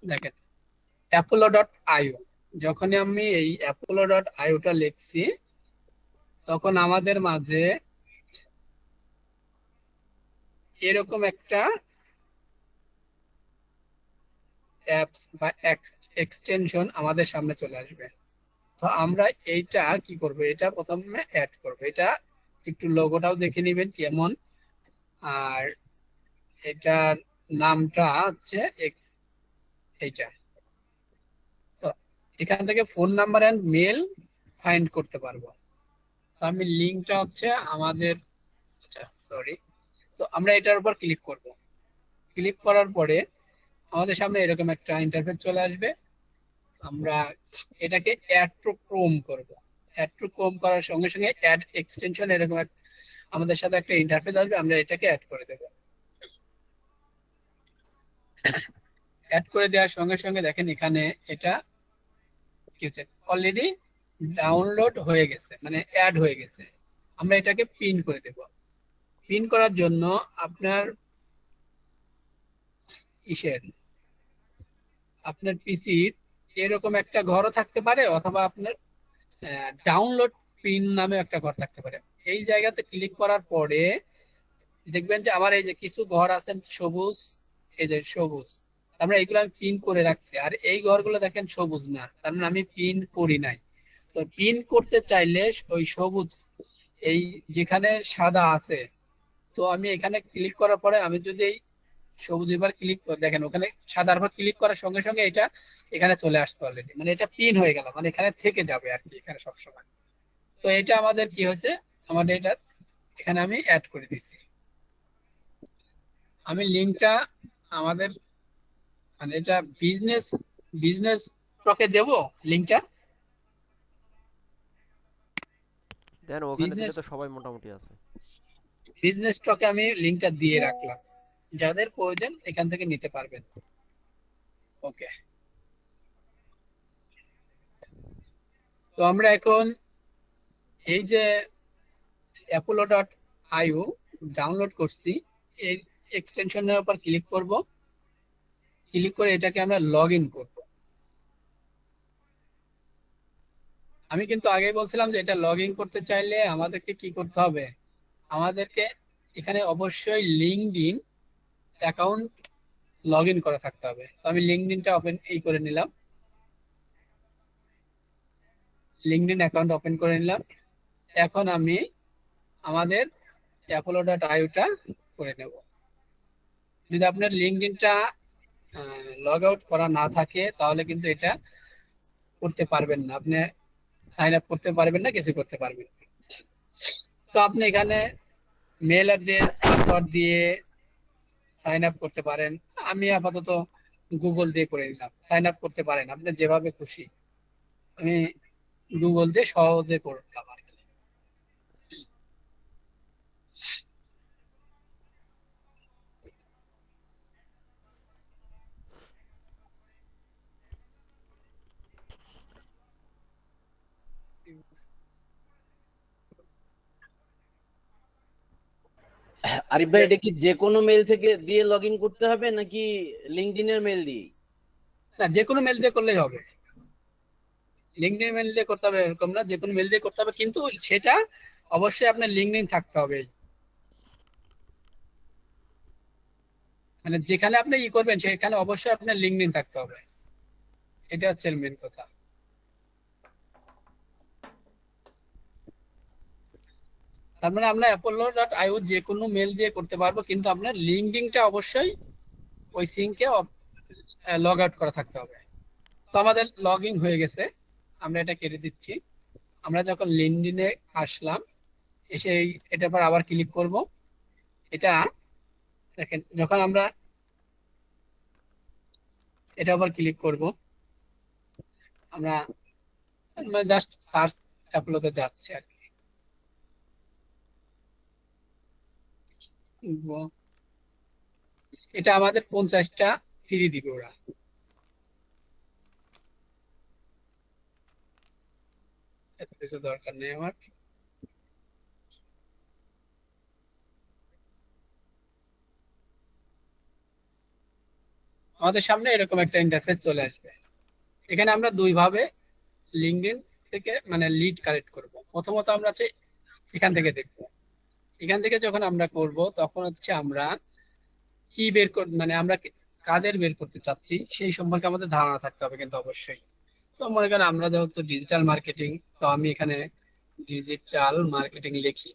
দেখেন apollo.io, যখনই আমি এই apollo.io-টা লিখছি, তখন আমাদের মাঝে এরকম একটা অ্যাপস বা এক্সটেনশন আমাদের সামনে চলে আসবে। তো আমরা এইটা কি করব, এটা প্রথমে অ্যাড করব। এটা একটু লোগোটাও দেখে নেবেন কেমন। আর এটার নামটা হচ্ছে এইটা। তো এখান থেকে phone number and mail find করতে পারবো। তো আমি লিঙ্কটা হচ্ছে আমাদের, আচ্ছা সরি, তো আমরা এটার উপর ক্লিক করব। ক্লিক করার পরে আমাদের সামনে এরকম একটা ইন্টারফেস চলে আসবে। আমরা এটাকে অ্যাড টু ক্রোম করব। অ্যাড টু ক্রোম করার সঙ্গে সঙ্গে অ্যাড এক্সটেনশন এরকম আমাদের সাথে একটা ইন্টারফেস আসবে, আমরা এটাকে অ্যাড করে দেব। অ্যাড করে দেওয়ার সঙ্গে সঙ্গে দেখেন এখানে এটা কি হচ্ছে, অলরেডি ডাউনলোড হয়ে গেছে, মানে অ্যাড হয়ে গেছে। আমরা এটাকে পিন করে দেব। পিন করার জন্য আপনার ইসের আপনার পিসির এরকম একটা ঘরও থাকতে পারে, অথবা আপনার ডাউনলোড পিন নামে একটা ঘর থাকতে পারে। এই জায়গাতে ক্লিক করার পরে দেখবেন যে আমার এই যে কিছু ঘর আছেন সবুজ, এই যে সবুজ, তার মানে এইগুলো আমি পিন করে রাখছি। আর এই ঘরগুলো দেখেন সবুজ না, তার মানে আমি পিন করি নাই। তো পিন করতে চাইলে ওই সবুজ, এই যেখানে সাদা আছে, তো আমি এখানে ক্লিক করার পরে আমি যদি এই সবুজ এবার ক্লিক করে দেখেন, ওখানে সাদার উপর ক্লিক করার সঙ্গে সঙ্গে এটা এখানে চলে আসছে অলরেডি, মানে এটা পিন হয়ে গেল, মানে এখানে থেকে যাবে আর কি, এখানে সবসময়। তো এটা আমাদের কি হয়েছে, আমাদের এটা এখানে আমি অ্যাড করে দিচ্ছি। আমি লিঙ্কটা আমাদের, মানে এটা বিজনেস বিজনেস টকে দেব লিঙ্কটা। দেন, ওখানে দিলে বিজনেস তো সবাই মোটামুটি আছে। বিজনেস টকে আমি লিঙ্কটা দিয়ে রাখলাম, যাদের প্রয়োজন এখান থেকে নিতে পারবেন। ওকে। তো আমরা এখন এই যে apollo.io ডাউনলোড করছি, এই এক্সটেনশনের উপর ক্লিক করব। ক্লিক করে এটাকে আমরা লগ ইন করবো। আমি কিন্তু আগেই বলছিলাম যে এটা লগ ইন করতে চাইলে আমাদেরকে কি করতে হবে, আমাদেরকে এখানে অবশ্যই লিঙ্কডইন অ্যাকাউন্ট লগ ইন করা থাকতে হবে। তো আমি লিঙ্কডইনটা ওপেন করে নিলাম, লিঙ্কডইন অ্যাকাউন্ট ওপেন করে নিলাম। এখন আমি আমাদের apollo.io-টা করে নেব। যদি আপনার লিঙ্কডইনটা লগ আউট করা না থাকে তাহলে কিন্তু এটা করতে পারবেন না, আপনি সাইন আপ করতে পারবেন না, কিছু করতে পারবেন না। তো আপনি এখানে মেল অ্যাড্রেস পাসওয়ার্ড দিয়ে সাইন আপ করতে পারেন। আমি আপাতত গুগল দিয়ে করে নিলাম। সাইন আপ করতে পারেন আপনি যেভাবে খুশি, আমি গুগল দিয়ে সহজে করলাম আর কি। আরিফ ভাই, এটা কি যে কোনো মেল থেকে দিয়ে লগ ইন করতে হবে নাকি লিঙ্কডইনের মেল দিয়ে? না, যে কোনো মেল দিয়ে করলেই হবে। লিঙ্কডইন মেল দিয়ে করতে হবে এরকম না, যে কোনো মেল দিয়ে করতে হবে, কিন্তু সেটা অবশ্যই আপনার লিঙ্কডইন থাকতে হবে। মানে যেখানে আপনি করবেন সেখানে অবশ্যই আপনার লিঙ্কডইন থাকতে হবে, এটা হচ্ছে মেন কথা। তার মানে আমরা apollo.io যে কোনো মেল দিয়ে করতে পারবো, কিন্তু আপনার লিঙ্কডইনটা অবশ্যই ওই সিঙ্কে লগ আউট করা থাকতে হবে। তো আমাদের লগ ইন হয়ে গেছে, আমরা এটা কেটে দিচ্ছি। আমরা যখন লিঙ্কডইনে আসলাম, এসে এটার পর আবার ক্লিক করব। এটা দেখেন, যখন আমরা এটা আবার ক্লিক করব, আমরা জাস্ট সার্চ অ্যাপলোতে যাচ্ছে আর কি। এটা আমাদের 50টা ফ্রি দিবে ওরা। এত কিছু দরকার নেই আমার। আমাদের সামনে এরকম একটা ইন্টারফেস চলে আসবে। এখানে আমরা দুই ভাবে লিঙ্কডইন থেকে মানে লিড কালেক্ট করব। প্রথমত আমরা হচ্ছে এখান থেকে দেখব। এখান থেকে যখন আমরা করব তখন হচ্ছে আমরা কি বের কর মানে আমরা কাদের বের করতে চাচ্ছি সেই সম্পর্কে আমাদের ধারণা থাকতে হবে কিন্তু অবশ্যই। তো মনে করেন আমরা যেহেতু ডিজিটাল মার্কেটিং, তো আমি এখানে ডিজিটাল মার্কেটিং লিখি।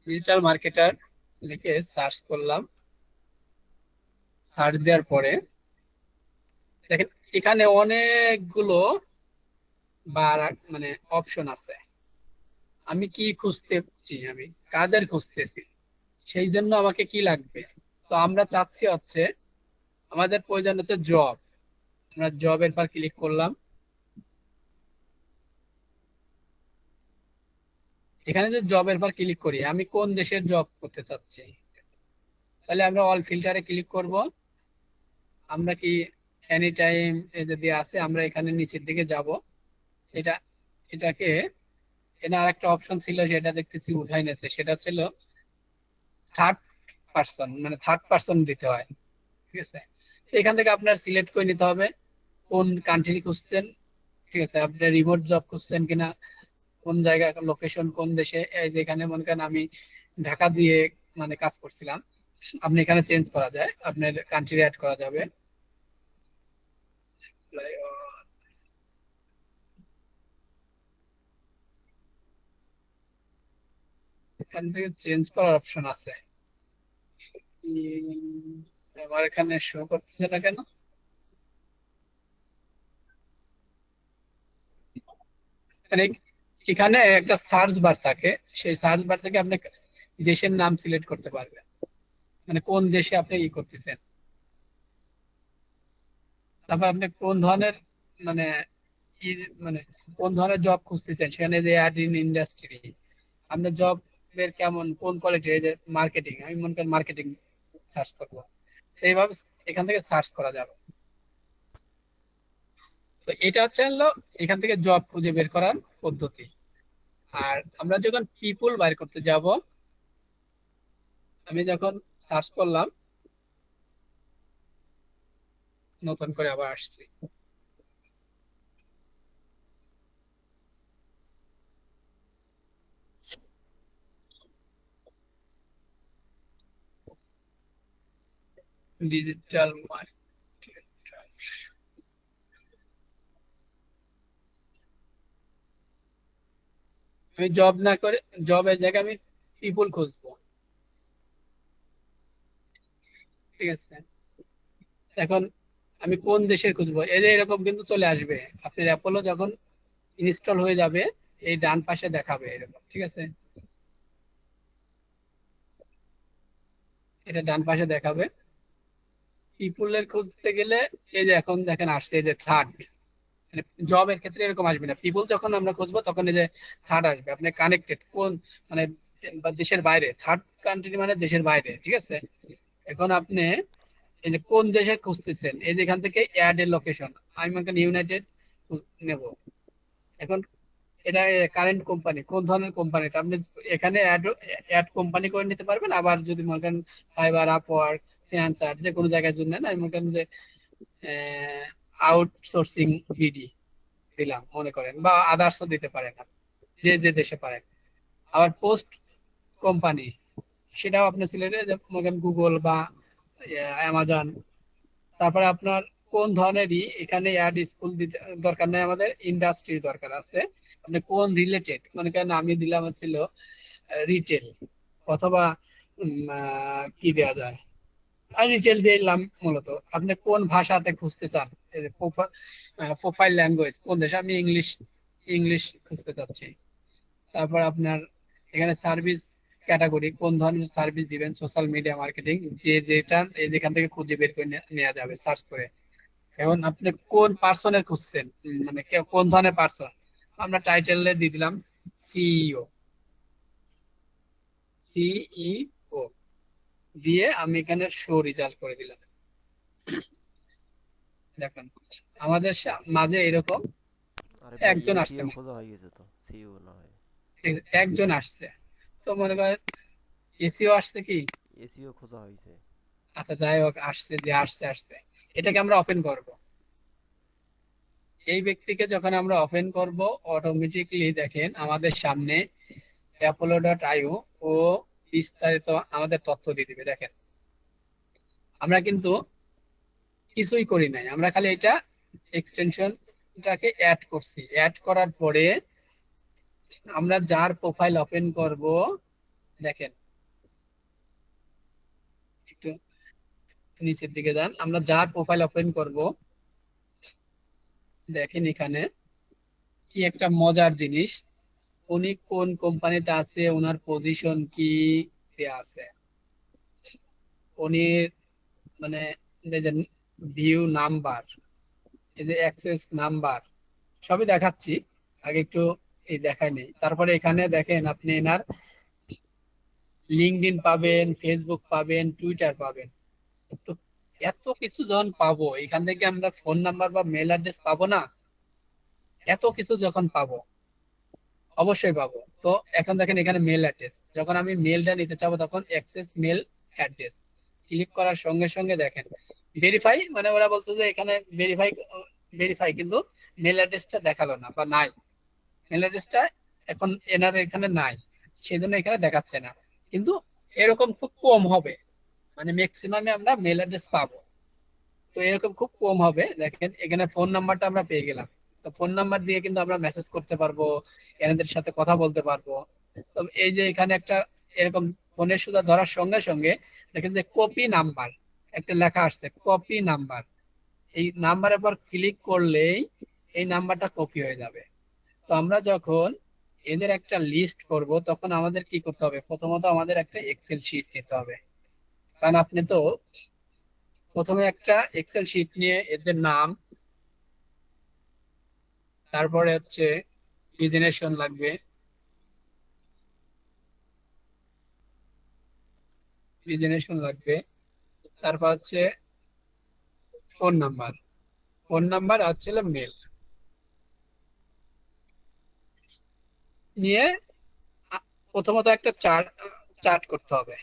ডিজিটাল মার্কেটার লিখে সার্চ করলাম। সার্চ দেওয়ার পরে দেখেন এখানে অনেকগুলো বার মানে অপশন আছে। আমি কি খুঁজতেছি, আমি কাদের খুঁজতেছি, সেই জন্য আমাকে কি লাগবে। তো আমরা চাচ্ছি হচ্ছে আমাদের প্রয়োজন হচ্ছে জব। আমরা জবের পর ক্লিক করলাম। এখানে যে জবের পর ক্লিক করি, আমি কোন দেশের জব করতে চাচ্ছি, তাহলে আমরা অল ফিল্টারে ক্লিক করব। আমরা কি এনি টাইম যদি আছে, আমরা এখানে নিচের দিকে যাব। এটা এটাকে এখানে আরেকটা অপশন ছিল যেটা দেখতেছি উঠাই নেছে, সেটা ছিল থার্ড পার্সন, মানে থার্ড পার্সন দিতে হয়। ঠিক আছে, এখান থেকে আপনার সিলেক্ট করে নিতে হবে কোন কান্ট্রি খুঁজছেন। ঠিক আছে, আপনি রিমোট জব খুঁজছেন কিনা, কোন জায়গা লোকেশন কোন দেশে। এই যে এখানে মনে করেন আমি ঢাকা দিয়ে মানে কাজ করছিলাম, আপনি এখানে চেঞ্জ করা যায়, আপনার কান্ট্রি অ্যাড করা যাবে। এখান থেকে চেঞ্জ করার অপশন আছে। আমার এখানে শো করতেছে না কেন? মানে এখানে একটা সার্চ বার থাকে, সেই সার্চ বার থেকে আপনি দেশের নাম সিলেক্ট করতে পারবেন, মানে কোন দেশে আপনি ই করতেছেন। তারপর আপনি কোন ধরনের মানে ই মানে কোন ধরনের জব খুঁজতেছেন, সেখানে যে অ্যাড ইন ইন্ডাস্ট্রি, আপনার জবের কেমন কোন কোয়ালিটি। এই যে মার্কেটিং, আমি মনে করি মার্কেটিং সার্চ করবো, এইভাবে এখান থেকে সার্চ করা যাবে। তো এটা হচ্ছে হলো এখান থেকে জব খুঁজে বের করার পদ্ধতি। আর আমরা যখন পিপুল বাইর করতে যাব, আমি যখন সার্চ করলাম, নতুন করে আবার আসছি। ডিজিটাল মার্কেট, আমি জব না করে জবের জায়গায় আমি পিপুল খুঁজবো। ঠিক আছে, এখন আমি কোন দেশের খুঁজবো, এই যে এরকম কিন্তু চলে আসবে। আপনার অ্যাপোলো যখন ইনস্টল হয়ে যাবে, এই ডান পাশে দেখাবে এরকম। ঠিক আছে, এটা ডান পাশে দেখাবে। পিপুলের খুঁজতে গেলে এই যে এখন দেখেন আসছে এই যে থার্ড, মানে জবের ক্ষেত্রে এরকম আসবে না। পিপুল যখন আমরা খুঁজবো তখন এই যে থার্ড আসবে, আপনি কানেক্টেড কোন মানে বা দেশের বাইরে, থার্ড কান্ট্রি মানে দেশের বাইরে। ঠিক আছে, এখন আপনি এই যে কোন দেশের খুঁজতেছেন, এই যে এখান থেকে অ্যাড এর লোকেশন, আমি মনে করেন ইউনাইটেড নেব। এখন এটা কারেন্ট কোম্পানি কোন ধরনের কোম্পানি, আপনি এখানে অ্যাড অ্যাড কোম্পানি করে নিতে পারবেন। আবার যদি মনে করেন ফাইবার, আপওয়ার্ক, ফ্রিল্যান্সার যে কোনো জায়গায় জন্য নেন, আমি মনে করেন যে আউটসোর্সিং বিডি দিলাম মনে করেন, বা আদার্সও দিতে পারেন আপনি, যে যে দেশে পারেন। আবার পোস্ট কোম্পানি, সেটাও আপনি সিলেক্টে যে মনে করেন গুগল বা অ্যামাজন। তারপরে আপনার কোন ধরনেরই এখানে অ্যাড স্কুল দিতে দরকার নেই, আমাদের ইন্ডাস্ট্রি দরকার আছে। আপনি কোন রিলেটেড, মনে করেন আমি দিলাম ছিল রিটেল, অথবা কি দেওয়া যায়, আর রিটেল দিলাম। মূলত আপনি কোন ভাষাতে খুঁজতে চান, প্রোফাইল ল্যাঙ্গুয়েজ কোন দেশে, আমি ইংলিশ ইংলিশ খুঁজতে চাচ্ছি। তারপর আপনার এখানে সার্ভিস ক্যাটাগরি, কোন ধরনের সার্ভিস দিবেন, সোশ্যাল মিডিয়া মার্কেটিং, যে যেটা এখান থেকে খুঁজে বের করে নেওয়া যাবে সার্চ করে। এখন আপনি কোন পার্সনের খুঁজছেন, মানে কোন ধরনের পার্সন, আমরা টাইটেলে দিয়ে দিলাম সিইও। সিইও দিয়ে আমি এখানে শো রেজাল্ট করে দিলাম। দেখেন আমাদের মাঝে এরকম আরে ভাই একজন আসছে, এসিও খোঁজা হয়ে গেছে তো, সিইও না হয়। একজন আসছে, তো মনে করেন এসিও আসছে কি, এসিও খোঁজা হয়েছে। আচ্ছা যাই হোক আসছে, যে আসছে আসছে, এটাকে আমরা ওপেন করব। এই ব্যক্তিকে যখন আমরা ওপেন করব, অটোমেটিকলি দেখেন আমাদের সামনে apollo.io ও বিস্তারিত আমাদের তথ্য দিয়ে দিবে। দেখেন আমরা কিন্তু কিছুই করি নাই, আমরা খালি এটা এক্সটেনশনটাকে অ্যাড করছি। অ্যাড করার পরে আমরা যার প্রোফাইল ওপেন করব, দেখেন একটু নিচের দিকে যান, আমরা যার প্রোফাইল ওপেন করব, দেখেন এখানে কি একটা মজার জিনিস, উনি কোন কোম্পানিতে আছে, ওনার পজিশন কি দেয়া আছে, উনি মানে এই যে ভিউ নাম্বার, এই যে অ্যাক্সেস নাম্বার, সবই দেখাচ্ছি। আগে একটু এই দেখাই নেই, তারপরে এখানে দেখেন আপনি এনার লিঙ্কডইন পাবেন, ফেসবুক পাবেন, টুইটার পাবেন। তো এত কিছু যখন পাবো, এখান থেকে আমরা ফোন নাম্বার বা মেল অ্যাড্রেস পাবো না? এত কিছু যখন পাবো, অবশ্যই পাবো। তো এখন দেখেন এখানে মেল অ্যাড্রেস, যখন আমি মেলটা নিতে চাবো তখন অ্যাক্সেস মেল অ্যাড্রেস ক্লিক করার সঙ্গে সঙ্গে দেখেন ভেরিফাই, মানে ওরা বলছে যে এখানে ভেরিফাই, ভেরিফাই, কিন্তু মেল অ্যাড্রেসটা দেখালো না বা নাই, মেল অ্যাড্রেসটা এখন এনার এখানে নাই, সেই জন্য এখানে দেখাচ্ছে না। কিন্তু এরকম খুব কম হবে, মানে ম্যাক্সিমামে আমরা মেল অ্যাড্রেস পাবো। তো এরকম খুব কম হবে। দেখেন এখানে ফোন নাম্বারটা আমরা পেয়ে গেলাম, তো ফোন নাম্বার দিয়ে কিন্তু আমরা মেসেজ করতে পারবো, এনাদের সাথে কথা বলতে পারবো। তো এই যে এখানে একটা এরকম ফোনের সুদা ধরার সঙ্গে সঙ্গে দেখেন যে কপি নাম্বার একটা লেখা আসছে, কপি নাম্বার। এই নাম্বারের পর ক্লিক করলেই এই নাম্বারটা কপি হয়ে যাবে। তো আমরা যখন এদের একটা লিস্ট করব, তখন আমাদের কি করতে হবে, প্রথমত আমাদের একটা এক্সেল শিট নিতে হবে। কারণ আপনি তো প্রথমে একটা এক্সেল শিট নিয়ে এদের নাম, তারপরে হচ্ছে ডিজিনেশন লাগবে, ডিজিনেশন লাগবে, তারপর হচ্ছে ফোন নাম্বার, ফোন নাম্বার আর হচ্ছে মেল নিয়ে প্রথমত একটা চার্ট চার্ট করতে হবে।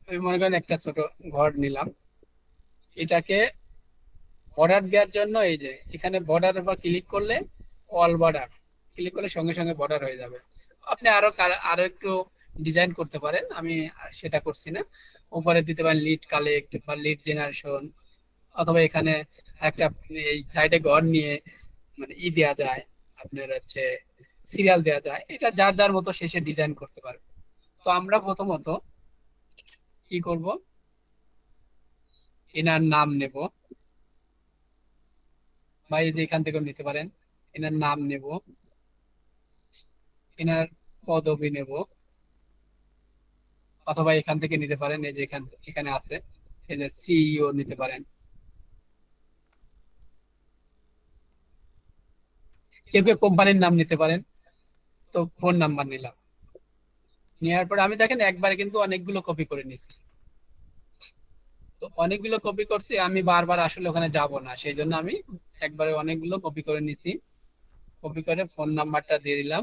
আমি মনে করেন একটা ছোট ঘর নিলাম, এটাকে বর্ডার দেওয়ার জন্য এই যে এখানে বর্ডারের উপর ক্লিক করলে অল বর্ডার ক্লিক করলে সঙ্গে সঙ্গে বর্ডার হয়ে যাবে। আপনি আরো আরো একটু ডিজাইন করতে পারেন, আমি সেটা করছি না। উপরে দিতে পারেন লিড কালেক্ট বা লিড জেনারেশন, অথবা এখানে একটা এই সাইডে ঘর নিয়ে মানে দেওয়া যায়, আপনার হচ্ছে সিরিয়াল দেওয়া যায়, এটা যার যার মতো শেষে ডিজাইন করতে পারবে। তো আমরা প্রথমত কি করব, এনার নাম নেব, বা এই যে এখান থেকেও নিতে পারেন, এনার নাম নেব, এনার পদবি নেব, অথবা এখান থেকে নিতে পারেন, এই যে এখানে আছে এই যে সিইও নিতে পারেন। কেউ কেউ কোম্পানির নাম নিতে পারেন। তো ফোন নাম্বার নিলাম, নেওয়ার পরে আমি দেখেন একবারে কিন্তু অনেকগুলো কপি করে নিছি। তো অনেকগুলো কপি করছি, আমি বারবার আসলে ওখানে যাব না, সেই জন্য আমি একবারে অনেকগুলো কপি করে নিছি। কপি করে ফোন নাম্বারটা দিয়ে দিলাম।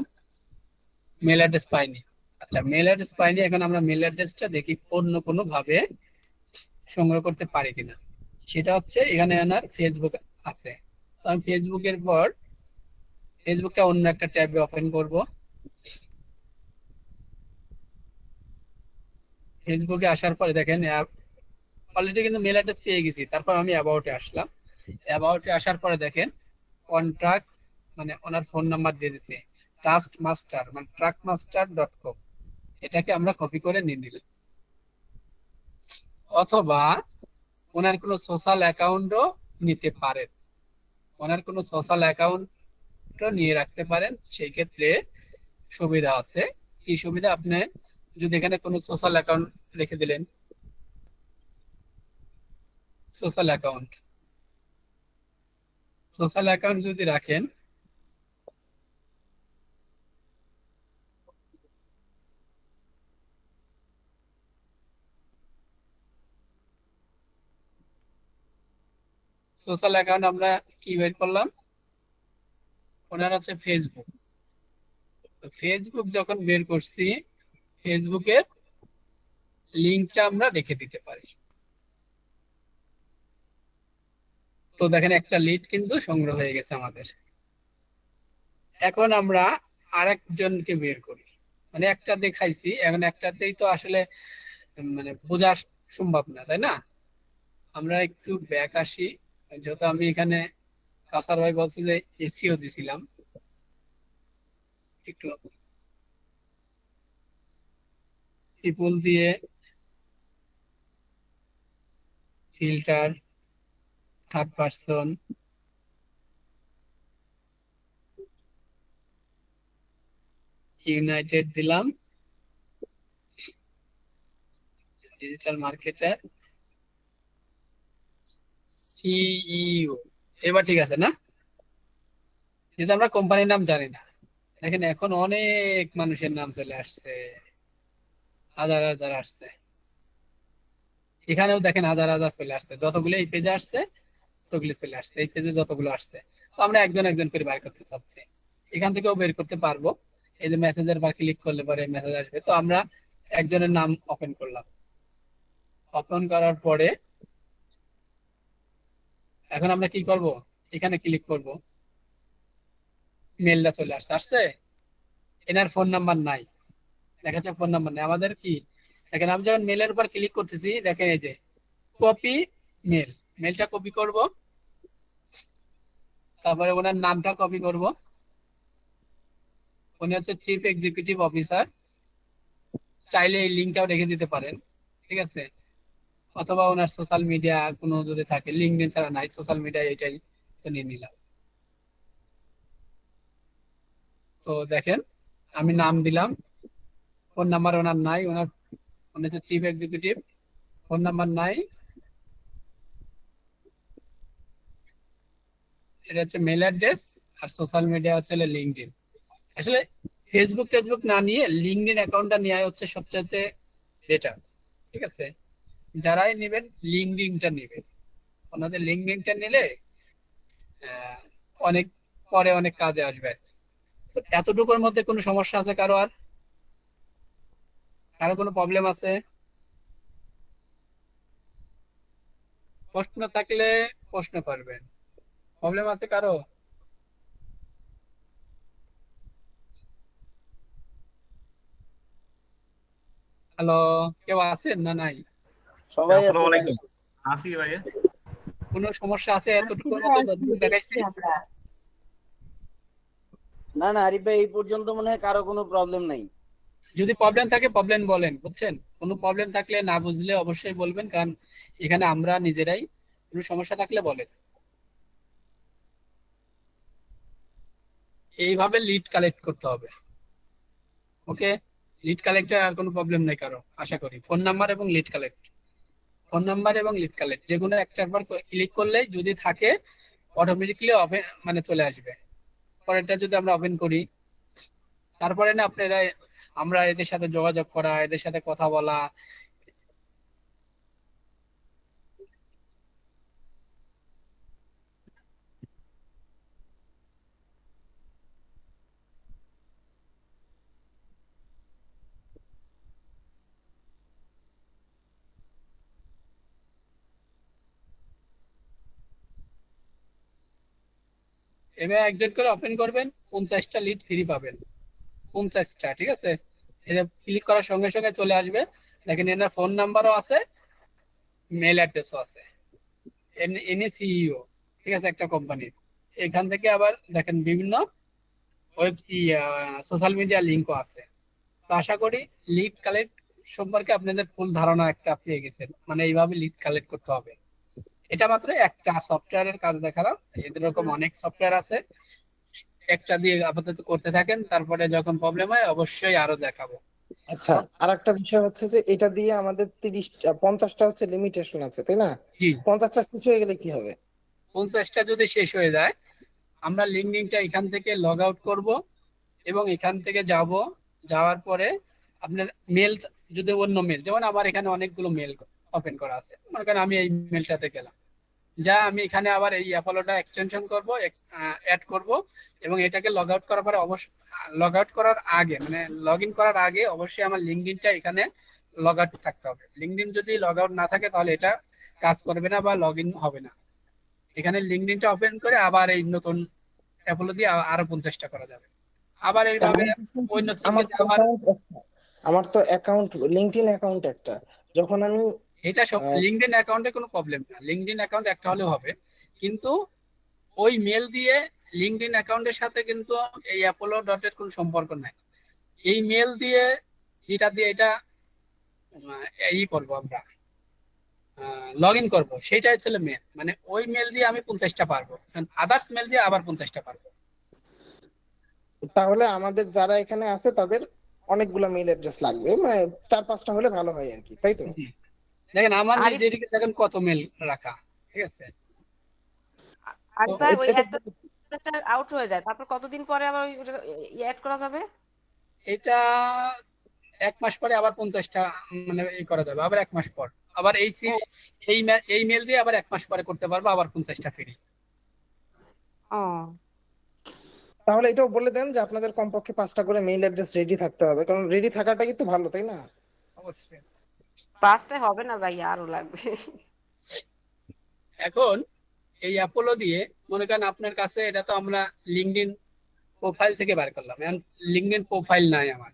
মেল অ্যাড্রেস পাইনি, আচ্ছা মেল অ্যাড্রেস পাইনি, এখন আমরা মেল অ্যাড্রেসটা দেখি অন্য কোনো ভাবে সংগ্রহ করতে পারি কিনা। সেটা হচ্ছে এখানে আমার ফেসবুক আছে, তো আমি ফেসবুকের পর ফেসবুকটা অন্য একটা ট্যাবে ওপেন করব। ফেসবুকে আসার পরে দেখেন অলরেডি কিন্তু মেল অ্যাড্রেস পেয়ে গেছি, তারপর আমি অ্যাবাউটে আসলাম। অ্যাবাউটে আসার পরে দেখেন কন্ট্রাক্ট, মানে ওনার ফোন নাম্বার দিয়ে দিছে, ট্রাস্ট মাস্টার মানে ট্রাকমাস্টার.com, এটাকে আমরা কপি করে নিয়ে নিলাম। অথবা ওনার কোনো সোশ্যাল অ্যাকাউন্টও নিতে পারেন, ওনার কোনো সোশ্যাল অ্যাকাউন্টও নিয়ে রাখতে পারেন, সেই ক্ষেত্রে সুবিধা আছে। কি সুবিধা, আপনি যদি এখানে কোনো সোশ্যাল অ্যাকাউন্ট রেখে দিলেন, সোশ্যাল অ্যাকাউন্ট, সোশ্যাল অ্যাকাউন্ট যদি রাখেন, সোশ্যাল অ্যাকাউন্ট আমরা কি বের করলাম, ওনার হচ্ছে ফেসবুক। তো ফেসবুক যখন বের করছি, ফেসবুকের লিঙ্কটা আমরা রেখে দিতে পারি। তো দেখেন একটা লিড কিন্তু সংগ্রহ হয়ে গেছে আমাদের। এখন আমরা আরেকজনকে বের করি, মানে একটা দেখাইছি, এখন একটাতেই তো আসলে মানে বোঝা সম্ভব না, তাই না? আমরা একটু ব্যাক আসি, যেহেতু আমি এখানে কাসার ভাই বলছে যে এসিও দিছিলাম, একটু পিপল দিয়ে ফিল্টার, থার্ড পারসন, ইউনাইটেড দিলাম, ডিজিটাল মার্কেটার, সিইও। এবার ঠিক আছে না? যেহেতু আমরা কোম্পানির নাম জানি না, দেখেন এখন অনেক মানুষের নাম চলে আসছে, হাজার হাজার আসছে। এখানেও দেখেন হাজার হাজার চলে আসছে, যতগুলো এই পেজে আসছে ততগুলো চলে আসছে, এই পেজে যতগুলো আসছে। তো আমরা একজন একজন করে বের করতে চাচ্ছি, এখান থেকেও বের করতে পারবো। এই যে মেসেজের বার ক্লিক করলে পরে মেসেজ আসবে। তো আমরা একজনের নাম ওপেন করলাম, ওপেন করার পরে এখন আমরা কি করব, এখানে ক্লিক করব, মেলটা চলে আসছে, আসছে। এনার ফোন নাম্বার নাই, দেখাচ্ছে ফোন নাম্বার নেই। আমাদের কি দেখেন, আমি যখন মেলের উপর ক্লিক করতেছি, দেখেন এই যে কপি মেল, মেলটা কপি করব, তারপরে ওনার নামটা কপি করব। উনি হচ্ছে চিফ এক্সিকিউটিভ অফিসার, চাইলে এই লিঙ্কটাও রেখে দিতে পারেন, ঠিক আছে? অথবা ওনার সোশ্যাল মিডিয়া কোনো যদি থাকে, লিঙ্কডইন ছাড়া নাই, সোশ্যাল মিডিয়া এটাই তো নিয়ে নিলাম। তো দেখেন আমি নাম দিলাম, ফোন নাম্বার ওনার নাই, উনি হচ্ছে চিফ এক্সিকিউটিভ, ফোন নাম্বার নাই। এটা হচ্ছে মেল অ্যাড্রেস, আর সোশ্যাল মিডিয়া হচ্ছে লিঙ্কডইন। আসলে ফেসবুক টেসবুক না নিয়ে লিঙ্কডইন অ্যাকাউন্টটা নেওয়া হচ্ছে সবচেয়ে বেটার, ঠিক আছে? যারাই নেবেন লিঙ্কডইনটা নেবেন, ওনাদের লিঙ্কডইনটা নিলে আহ, অনেক পরে অনেক কাজে আসবে। তো এতটুকুর মধ্যে কোনো সমস্যা আছে কারো? আর কারো কোনো প্রবলেম আছে? প্রশ্ন থাকলে প্রশ্ন করবেন। প্রবলেম আছে কারো? হ্যালো, কেউ আছেন না নাই? সবাই আছে আসসালামু ভাই। আলাইকুম। আসি ভাইয়া। কোনো সমস্যা আছে আছি এতটুকুর ভাই, মধ্যে আছি, যতটুকু দেখাইছি? দেখছি আমরা। না না আরিফ ভাই, এই পর্যন্ত মনে হয় কারো কোনো প্রবলেম নাই। যদি প্রবলেম থাকে প্রবলেম বলেন, বুঝছেন? কোনো প্রবলেম থাকলে না বুঝলে অবশ্যই বলবেন, কারণ এখানে আমরা নিজেরাই, কোনো সমস্যা থাকলে বলেন। এইভাবে লিড কালেক্ট করতে হবে, ওকে? লিড কালেক্টে আর কোনো প্রবলেম নেই কারো, আশা করি। ফোন নাম্বার এবং লিড কালেক্ট, ফোন নাম্বার এবং লিড কালেক্ট যে কোনো একটার পর ক্লিক করলেই যদি থাকে অটোমেটিকলি ওপেন মানে চলে আসবে। পরেরটা যদি আমরা ওপেন করি, তারপরে না আপনারা, আমরা এদের সাথে যোগাযোগ করা, এদের সাথে কথা বলা। এবার একজন করে ওপেন করবেন, 50টা লিড ফ্রি পাবেন, 50টা, ঠিক আছে? এটা ক্লিক করার সঙ্গে সঙ্গে চলে আসবে। দেখেন এনার ফোন নাম্বারও আছে, মেল অ্যাড্রেসও আছে, এনি সিইও, ঠিক আছে, একটা কোম্পানির। এখান থেকে আবার দেখেন বিভিন্ন ওয়েব সোশ্যাল মিডিয়া লিঙ্কও আছে। তো আশা করি লিড কালেক্ট সম্পর্কে আপনাদের ফুল ধারণা একটা পেয়ে গেছেন, মানে এইভাবে লিড কালেক্ট করতে হবে। এটা মাত্র একটা সফটওয়্যারের কাজ দেখালাম, এদের এরকম অনেক সফটওয়্যার আছে। একটা দিয়ে আপাতত করতে থাকেন, তারপরে যখন প্রবলেম হয় অবশ্যই আরো দেখাবো। আচ্ছা, আর একটা বিষয় হচ্ছে যে এটা দিয়ে আমাদের 50টা হচ্ছে লিমিটেশন আছে, তাই না? জি, 50টা শেষ হয়ে গেলে কি হবে? 50টা যদি শেষ হয়ে যায়, আমরা লিঙ্কডইনটা এখান থেকে লগ আউট করব এবং এখান থেকে যাব। যাওয়ার পরে আপনার মেল, যদি অন্য মেল, যেমন আমার এখানে অনেকগুলো মেল ওপেন করা আছে, মনে করেন আমি এই মেলটাতে গেলাম, যা আমি এখানে আবার এই অ্যাপোলোটা এক্সটেনশন করব, অ্যাড করব, এবং এটাকে লগ আউট করার পরে অবশ্যই লগ আউট করার আগে মানে লগ ইন করার আগে অবশ্যই আমার লিঙ্কডইনটা এখানে লগ আউট থাকতে হবে। লিঙ্কডইন যদি লগ আউট না থাকে তাহলে এটা কাজ করবে না বা লগ ইন হবে না। এখানে লিঙ্কডইনটা ওপেন করে আবার এই নতুন অ্যাপোলো দিয়ে আরো 50টা করা যাবে। আবার এইভাবে অন্য আমার সিমে তো আবার account একটা। আমার তো অ্যাকাউন্ট লিঙ্কডইন অ্যাকাউন্ট একটা, যখন আমি এটা সব আহ, লিঙ্কডইন অ্যাকাউন্টে কোনো প্রবলেম না, লিঙ্কডইন অ্যাকাউন্ট একটা হলেও হবে। কিন্তু ওই মেল দিয়ে লিঙ্কডইন অ্যাকাউন্টের সাথে কিন্তু এই অ্যাপোলো ডটের কোনো সম্পর্ক নাই। এই মেল দিয়ে যেটা দিয়ে এটা ই করবো আমরা, লগ ইন করবো, সেটা হচ্ছে মেল। মানে ওই মেল দিয়ে আমি 50টা পারবো, আদার্স মেল দিয়ে আবার 50টা পারবো। তাহলে আমাদের যারা এখানে আছে তাদের অনেকগুলা মেইল অ্যাড্রেস লাগবে, মানে 4-5টা হলে ভালো হয় আর কি, তাই তো? জি। দেখেন আমার আরিফ যেদিকে দেখেন কত মেল রাখা, ঠিক আছে। তো আরিফ ভাই, ওই এটা একটা আউট হয়ে যায়, তারপর কতদিন পরে আবার ওই অ্যাড করা যাবে? এটা 1 মাস পরে আবার 50টা মানে এই করা যাবে, আবার 1 মাস পর আবার ও এই মেল দিয়ে আবার 1 মাস পরে করতে পারবো, আবার 50টা ফ্রি। ও তাহলে এটাও বলে দেন যে আপনাদের কমপক্ষে 5টা করে মেইল অ্যাড্রেস রেডি থাকতে হবে, কারণ রেডি থাকাটা কিন্তু ভালো, তাই না? অবশ্যই। পাঁচটায় হবে না ভাই, আরো লাগবে। এখন এই অ্যাপোলো দিয়ে মনে করেন আপনার কাছে, এটা তো আমরা লিঙ্কডইন প্রোফাইল থেকে বার করলাম, এখন লিঙ্কডইন প্রোফাইল নাই আমার,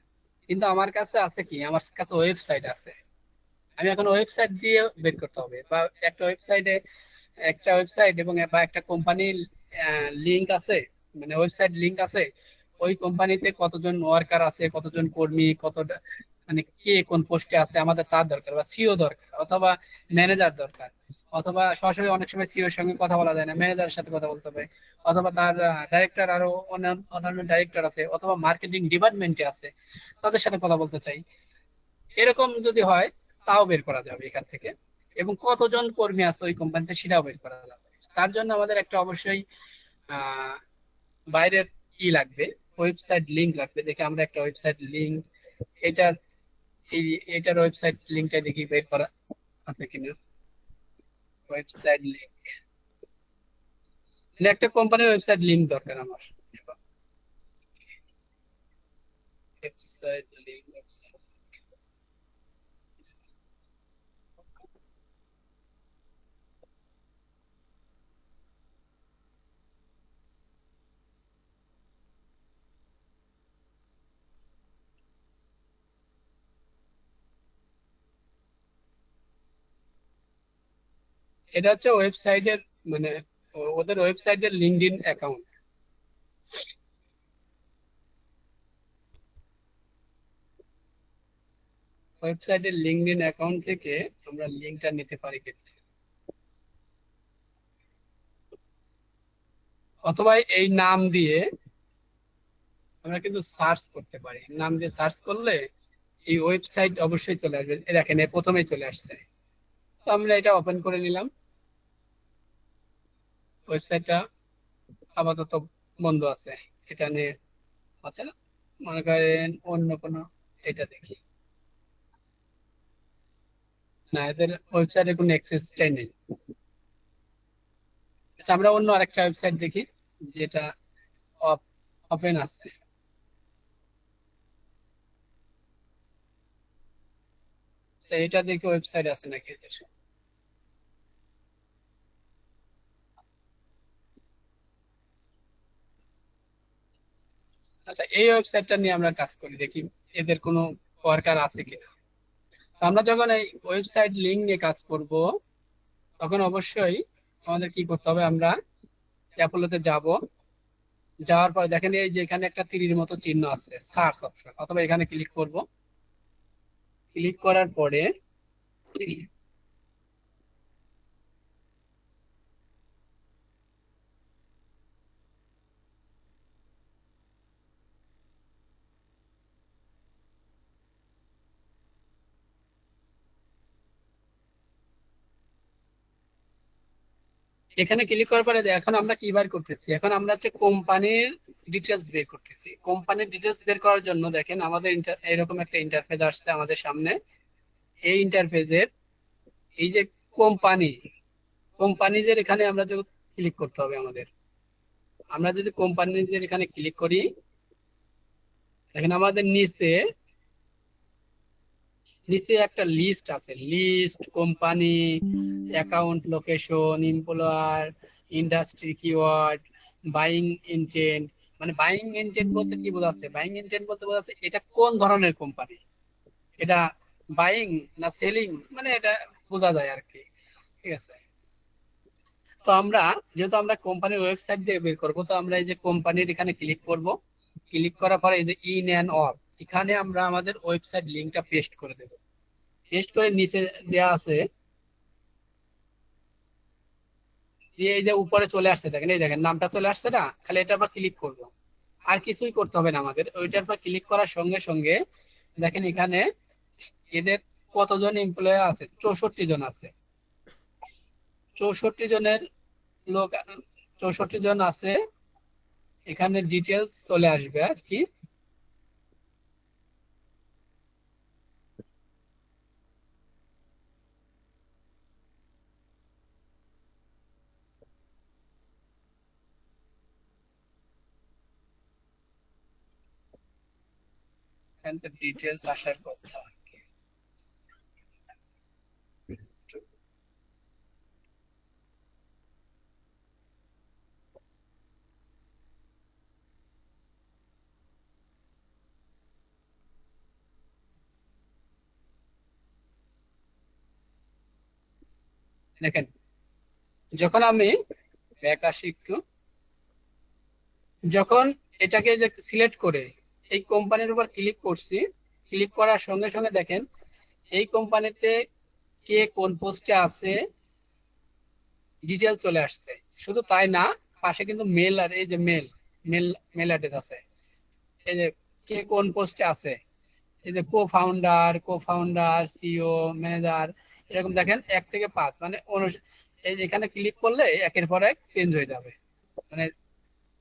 কিন্তু আমার কাছে আছে কি, আমার কাছে ওয়েবসাইট আছে। আমি এখন ওয়েবসাইট দিয়ে বের করতে হবে, বা একটা ওয়েবসাইট এবং বা একটা কোম্পানির লিংক আছে, মানে ওয়েবসাইট লিংক আছে। ওই কোম্পানিতে কতজন ওয়ার্কার আছে, কতজন কর্মী, মানে কে কোন পোস্টে আছে, আমাদের তার দরকার, বা সিও দরকার, অথবা ম্যানেজার দরকার, অথবা সরাসরি অনেক সময় সিওর সঙ্গে কথা বলা যায় না, ম্যানেজারের সাথে কথা বলতে হবে, অথবা তার ডাইরেক্টর, আরো অন্যান্য ডাইরেক্টর আছে, অথবা মার্কেটিং ডিপার্টমেন্টে আছে, তাদের সাথে কথা বলতে চাই। এরকম যদি হয় তাও বের করা যাবে এখান থেকে, এবং কতজন কর্মী আছে ওই কোম্পানিতে সেটাও বের করা যাবে। তার জন্য আমাদের একটা অবশ্যই আহ বাইরের লাগবে, ওয়েবসাইট লিংক লাগবে। দেখে আমরা একটা ওয়েবসাইট লিংক, এটার এই এটার ওয়েবসাইট লিংকটা দেখি বের করা আছে কিনা। ওয়েবসাইট লিংক, একটা কোম্পানির ওয়েবসাইট লিংক দরকার আমার। ওয়েবসাইট লিংক, এটা হচ্ছে ওয়েবসাইটের মানে ওদের ওয়েবসাইটের লিঙ্কডইন অ্যাকাউন্ট। ওয়েবসাইটের লিঙ্কডইন অ্যাকাউন্ট থেকে আমরা লিঙ্কটা নিতে পারি কিন্তু, অথবা এই নাম দিয়ে আমরা কিন্তু সার্চ করতে পারি। নাম দিয়ে সার্চ করলে এই ওয়েবসাইট অবশ্যই চলে আসবে। দেখেন প্রথমেই চলে আসছে। তো আমরা এটা ওপেন করে নিলাম। ওয়েবসাইটটা আপাতত বন্ধ আছে, এটা নিয়ে আছে না, মনে করেন অন্য কোনো, এটা দেখি না, এদের ওয়েবসাইটে কোনো অ্যাক্সেসটাই নেই। আচ্ছা, আমরা অন্য আরেকটা ওয়েবসাইট দেখি যেটা ওপেন আছে। আচ্ছা, এটা দেখি ওয়েবসাইট আছে নাকি এদের। আচ্ছা, এই ওয়েবসাইটটা নিয়ে আমরা কাজ করি, দেখি এদের কোনো ওয়ার্কার আছে কিনা। তো আমরা যখন এই ওয়েবসাইট লিংক নিয়ে কাজ করব, তখন অবশ্যই আমাদের কি করতে হবে, আমরা অ্যাপোলোতে যাব। যাওয়ার পরে দেখেন এই যে এখানে একটা তীরের মতো চিহ্ন আছে, সার্চ অপশন, অথবা এখানে ক্লিক করব। ক্লিক করার পরে এখানে ক্লিক করার পরে এখন আমরা কি বার করতেছি, এখন আমরা হচ্ছে কোম্পানির ডিটেলস বের করতেছি। কোম্পানির ডিটেলস বের করার জন্য দেখেন আমাদের এরকম একটা ইন্টারফেস আসছে আমাদের সামনে। এই ইন্টারফেসের এই যে কোম্পানি, কোম্পানিজের এখানে আমরা যদি ক্লিক করতে হবে আমাদের, আমরা যদি কোম্পানিজের এখানে ক্লিক করি, দেখেন আমাদের নিচে নিচে একটা লিস্ট আছে, list, company, account, location, employer, industry, keyword, buying intent. মানে বাইং ইন্টেন্ট বলতে কি বোঝাচ্ছে? বাইং ইন্টেন্ট বলতে বোঝাচ্ছে এটা কোন ধরনের কোম্পানি, এটা বাইং না সেলিং, মানে এটা বোঝা যায় আর কি। ঠিক আছে, তো আমরা যেহেতু আমরা কোম্পানির ওয়েবসাইট দিয়ে বের করবো, তো আমরা এই যে কোম্পানির এখানে ক্লিক করব। ক্লিক করার পরে এই যে ইন অ্যান্ড অফ, এখানে আমরা আমাদের ওয়েবসাইট লিঙ্কটা পেস্ট করে দেব। পেস্ট করে নিচে দেয়া আছে, দিয়ে এই যে উপরে চলে আসছে, দেখেন এই দেখেন নামটা চলে আসছে না, খালি এটার উপর ক্লিক করব, আর কিছুই করতে হবে না আমাদের। ওইটার উপর ক্লিক করার সঙ্গে সঙ্গে দেখেন এখানে এদের কতজন এমপ্লয়ি আছে, 64 জন আছে। 64 জনের লোক, 64 জন আছে। এখানে ডিটেলস চলে আসবে আর কি। এখানে তো ডিটেলস আসার কথা আর কি। দেখেন যখন আমি ব্যাক আসি একটু, যখন এটাকে যে সিলেক্ট করে এই কোম্পানির উপর ক্লিক করছি, ক্লিক করার সঙ্গে সঙ্গে দেখেন এই কোম্পানিতে কে কোন পোস্টে আছে ডিটেল চলে আসছে। শুধু তাই না, পাশে কিন্তু মেল, আর এই যে মেল মেল মেল অ্যাড্রেস আছে, এই যে কে কোন পোস্টে আছে, এই যে কো ফাউন্ডার, সিইও, ম্যানেজার, এরকম দেখেন 1 থেকে 5, মানে এই যে এখানে ক্লিক করলে একের পর এক চেঞ্জ হয়ে যাবে। মানে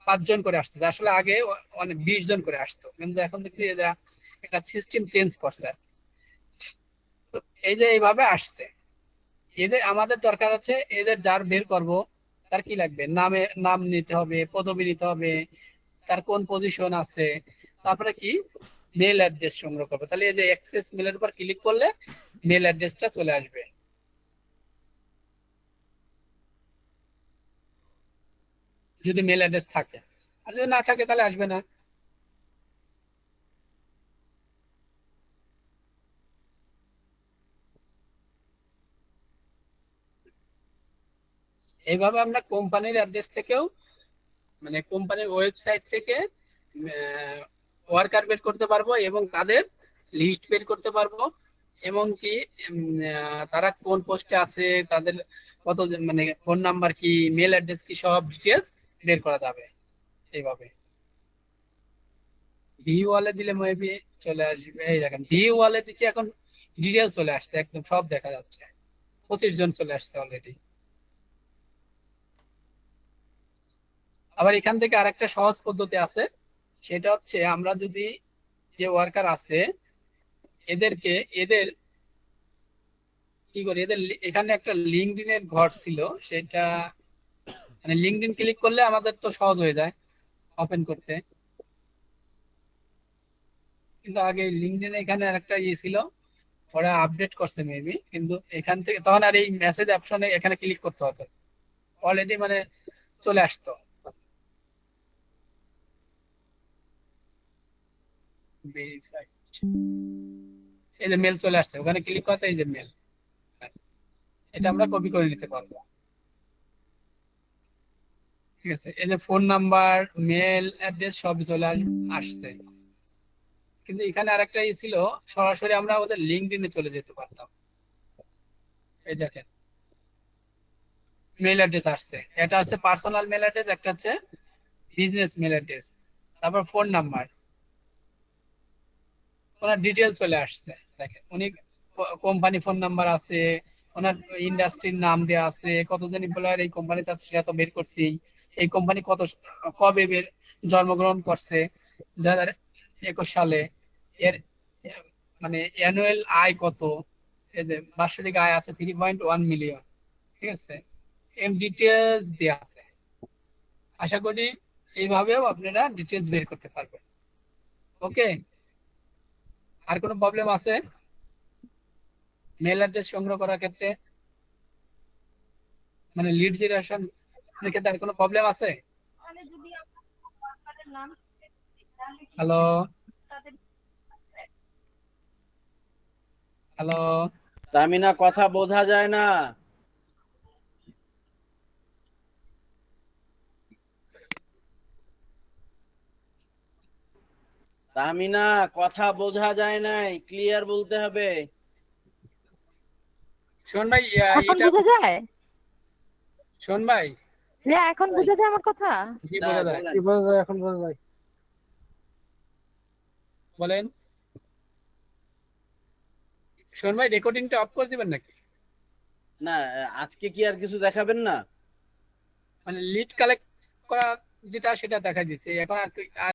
5 জন করে আসতেছে, আসলে আগে অনেক 20 জন করে আসতো, কিন্তু এখন দেখছি এরা একটা সিস্টেম চেঞ্জ করছে। তো এই যে এইভাবে আসছে, এদের আমাদের দরকার হচ্ছে এদের যার বের করব তার কি লাগবে, নাম নিতে হবে, পদবি নিতে হবে, তার কোন পজিশন আছে, তারপরে কি মেল অ্যাড্রেস সংগ্রহ করবো। তাহলে এই যে অ্যাক্সেস মেলের উপর ক্লিক করলে মেল অ্যাড্রেসটা চলে আসবে, যদি মেল অ্যাড্রেস থাকে। আর যদি না থাকে তাহলে আসবে না। এইভাবে আমরা কোম্পানির অ্যাড্রেস থেকেও, মানে কোম্পানির ওয়েবসাইট থেকে ওয়ার্কার বের করতে পারবো এবং তাদের লিস্ট বের করতে পারবো, এবং কি তারা কোন পোস্টে আছে, তাদের কত, মানে ফোন নাম্বার কি, মেল অ্যাড্রেস কি, সব ডিটেলস বের করা যাবে এইভাবে। ভিউ ওয়ালে দিলে মেবি চলে আসবে, এই দেখেন ভিউ ওয়ালে দিচ্ছি, এখন ডিটেলস চলে আসছে, একদম সব দেখা যাচ্ছে। 25 জন চলে আসছে অলরেডি। আবার এখান থেকে আরেকটা সহজ পদ্ধতি আছে, সেটা হচ্ছে আমরা যদি যে ওয়ার্কার আছে এদেরকে, এদের কি করি, এদের এখানে একটা লিঙ্কডইনের ঘর ছিল, সেটা মানে লিঙ্কডইন ক্লিক করলে আমাদের তো সহজ হয়ে যায় ওপেন করতে। কিন্তু আগে লিঙ্কডইন এখানে আরেকটা ইয়ে ছিল, ওরা আপডেট করছে মেবি, কিন্তু এখান থেকে তখন আর এই মেসেজ অপশনে এখানে ক্লিক করতে হতো, অলরেডি মানে চলে আসতো। ভেরিফাইড, এই যে মেল চলে আসছে, ওখানে ক্লিক করতে এই যে মেল, এটা আমরা কপি করে নিতে পারবো। ঠিক আছে, এই যে ফোন নাম্বার, মেল অ্যাড্রেস সবই চলে আসছে। কিন্তু এখানে আরেকটা ই ছিল, সরাসরি আমরা ওদের লিঙ্কডইনে চলে যেতে পারতাম। এই দেখেন মেল অ্যাড্রেস আসছে, এটা হচ্ছে পার্সোনাল মেল অ্যাড্রেস, একটা হচ্ছে বিজনেস মেল অ্যাড্রেস, তারপর ফোন নাম্বার, ওনার ডিটেলস চলে আসছে। দেখেন উনি কোম্পানি ফোন নাম্বার আছে, ওনার ইন্ডাস্ট্রির নাম দেওয়া আছে, কতজন এমপ্লয়ার এই কোম্পানিতে আছে সেটা তো বের করছি, এই কোম্পানি কবে জন্মগ্রহণ করছে, 2021 সালে, এর মানে অ্যানুয়াল আয় কত, এই যে বার্ষিক আয় আছে 3.1 মিলিয়ন। ঠিক আছে, ডিটেলস দেওয়া আছে। আশা করি এইভাবেও আপনারা ডিটেলস বের করতে পারবেন। ওকে, আর কোনো প্রবলেম আছে মেল অ্যাড্রেস সংগ্রহ করার ক্ষেত্রে, মানে লিড জেনারেশন ক্ষেত্রে আর কোনো প্রবলেম আছে? হ্যালো হ্যালো তামিনা, কথা বোঝা যায় না। তামিনা, কথা বোঝা যায় নাই, ক্লিয়ার বলতে হবে। শোন ভাই, এখন এটা বোঝা যায়? শোন ভাই, এখন বোঝা যায় আমার কথা? কি বোঝা যায়? বলেন। কি বোঝা যায় এখন বোঝা যায়? বলেন। শোন ভাই, রেকর্ডিংটা অফ করে দিবেন নাকি? না, আজকে কি আর কিছু দেখাবেন না? মানে লিড কালেক্ট করা যেটা সেটা দেখা দিচ্ছে এখন, আর